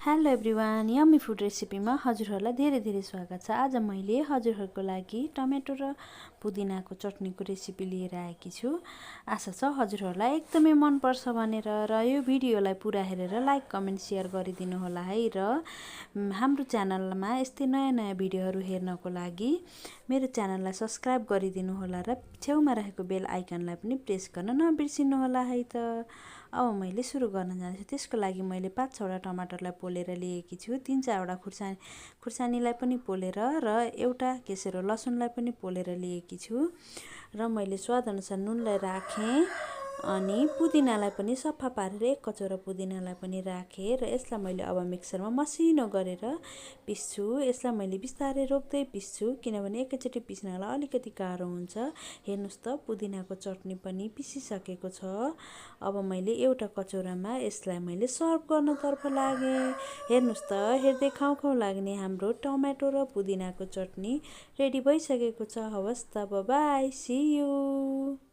Hello everyone, yummy food रेसिपीमा हजुरहरूलाई धेरै स्वागत छ। आज मैले हजुरहरूको लागि टमेटो र पुदिनाको चटनीको रेसिपी लिएर आएकी छु। आशा छ हजुरहरूलाई एकदमै मनपर्छ भनेर र यो भिडियोलाई पुरा हेरेर लाइक कमेन्ट सेयर गरिदिनु होला है। र हाम्रो च्यानलमा यस्तै नयाँ भिडियोहरू हेर्नको लागि मेरो च्यानललाई सब्स्क्राइब गरिदिनु होला र छेउमा रहेको बेल आइकनलाई पनि प्रेस गर्न नबिर्सिनु होला है त। अब मैले सुरु गर्न जान्छु। त्यसको लागि मैले 5-6वटा टमाटरलाई पोलेर लिएकी छु, 3-4वटा खुर्सानीलाई पनि पोलेर र एउटा केसेरो लसुनलाई पनि पोलेर लिएकी छु र मैले स्वादअनुसार नुनलाई राखेँ अनि पुदिनालाई पनि सफा पारेर 1 कचौरा पुदिनालाई पनि राखेँ र यसलाई मैले अब मिक्सरमा मसिनो गरेर पिस्छु। यसलाई मैले बिस्तारै रोक्दै पिस्छु किनभने एकैचोटि पिस्नलाई अलिकति गाह्रो हुन्छ। हेर्नुस् त पुदिनाको चटनी पनि पिसिसकेको छ। अब मैले एउटा कचौरामा यसलाई मैले सर्भ गर्नतर्फ लागेँ। हेर्नुस् त, हेर्दै खाउँ लाग्ने हाम्रो टमाटो र पुदिनाको चटनी रेडी भइसकेको छ। हवस् त, बाई, सी यू।